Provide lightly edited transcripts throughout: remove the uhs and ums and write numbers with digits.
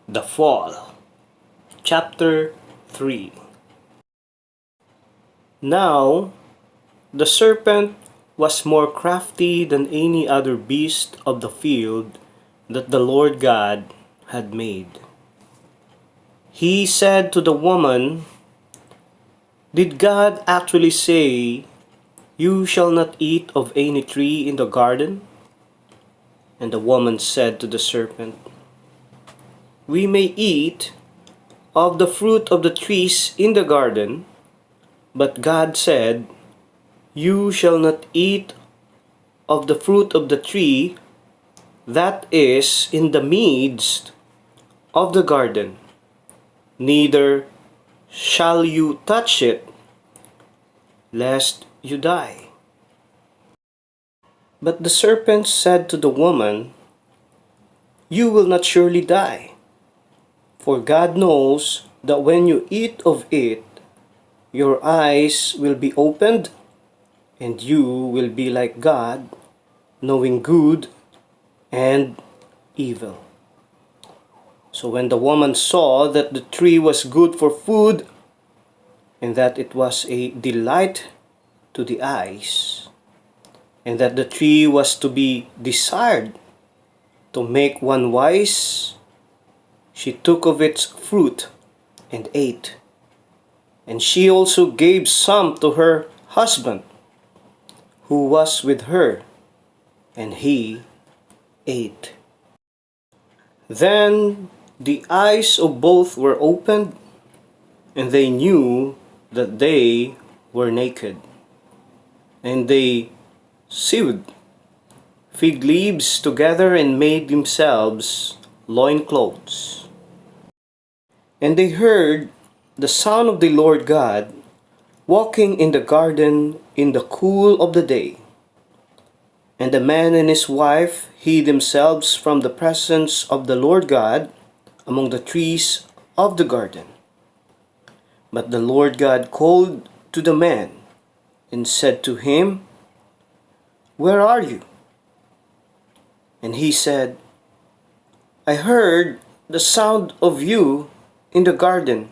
The Fall, Chapter 3. Now the serpent was more crafty than any other beast of the field that the Lord God had made. He said to the woman, "Did God actually say, 'You shall not eat of any tree in the garden?'" And the woman said to the serpent, "We may eat of the fruit of the trees in the garden, but God said, 'You shall not eat of the fruit of the tree that is in the midst of the garden, neither shall you touch it, lest you die.'" But the serpent said to the woman, "You will not surely die, for God knows that when you eat of it, your eyes will be opened, and you will be like God, knowing good and evil." So when the woman saw that the tree was good for food, and that it was a delight to the eyes, and that the tree was to be desired to make one wise, she took of its fruit and ate. And she also gave some to her husband, who was with her, and he ate. Then the eyes of both were opened, and they knew that they were naked. And they sewed fig leaves together and made themselves loincloths. And they heard the sound of the Lord God walking in the garden in the cool of the day. And the man and his wife hid themselves from the presence of the Lord God among the trees of the garden. But the Lord God called to the man and said to him, "Where are you?" And he said, "I heard the sound of you in the garden,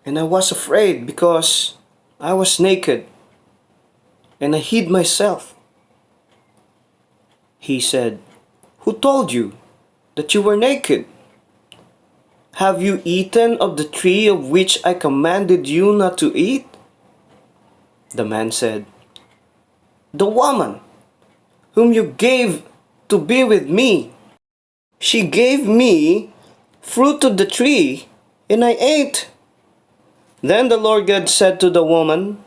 and I was afraid because I was naked, and I hid myself." He said, "Who told you that you were naked? Have you eaten of the tree of which I commanded you not to eat?" The man said, "The woman whom you gave to be with me, she gave me fruit of the tree, and I ate." Then the Lord God said to the woman,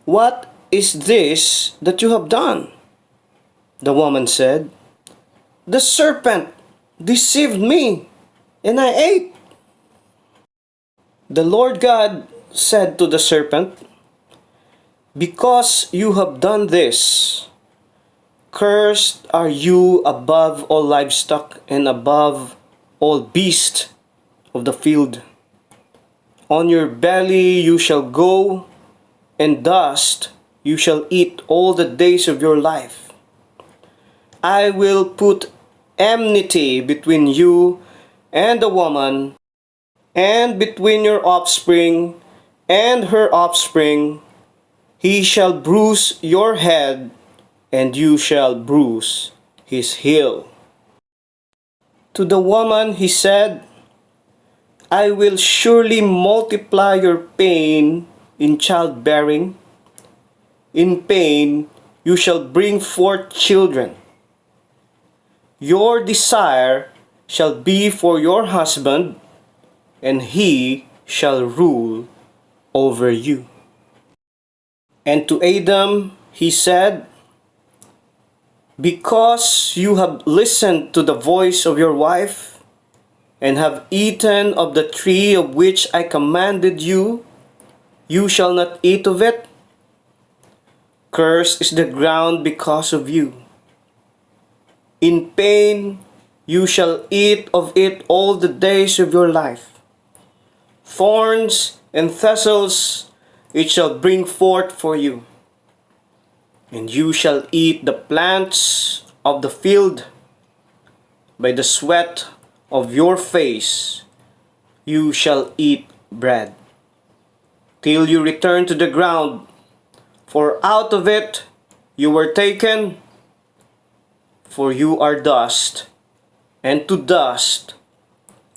"What is this that you have done?" The woman said, "The serpent deceived me, and I ate." The Lord God said to the serpent, "Because you have done this, cursed are you above all livestock and above all beasts of the field. On your belly you shall go, and dust you shall eat all the days of your life. I will put enmity between you and the woman, and between your offspring and her offspring. He shall bruise your head, and you shall bruise his heel." To the woman he said, "I will surely multiply your pain in childbearing. In pain you shall bring forth children. Your desire shall be for your husband, and he shall rule over you." And to Adam he said, "Because you have listened to the voice of your wife, and have eaten of the tree of which I commanded you, you shall not eat of it. Cursed is the ground because of you. In pain you shall eat of it all the days of your life. Thorns and thistles it shall bring forth for you. And you shall eat the plants of the field. By the sweat of your face you shall eat bread, till you return to the ground, for out of it you were taken, for you are dust, and to dust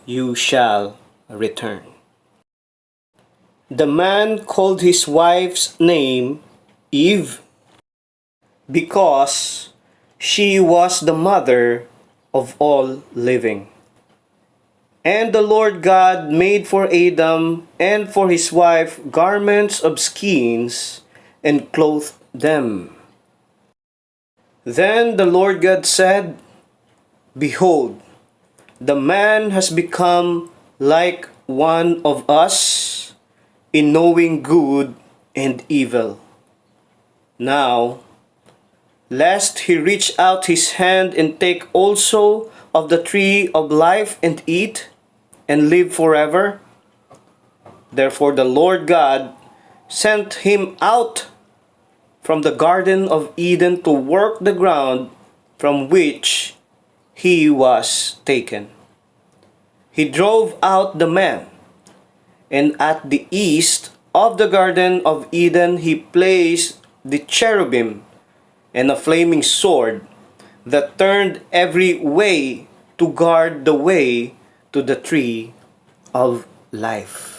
you shall return. The man called his wife's name Eve, because she was the mother of all living. And the Lord God made for Adam and for his wife garments of skins and clothed them. Then the Lord God said, Behold, the man has become like one of us in knowing good and evil. Now, lest he reach out his hand and take also of the tree of life and eat and live forever. Therefore the Lord God sent him out from the Garden of Eden to work the ground from which he was taken. He drove out the man, and at the east of the Garden of Eden he placed the cherubim and a flaming sword that turned every way to guard the way to the tree of life.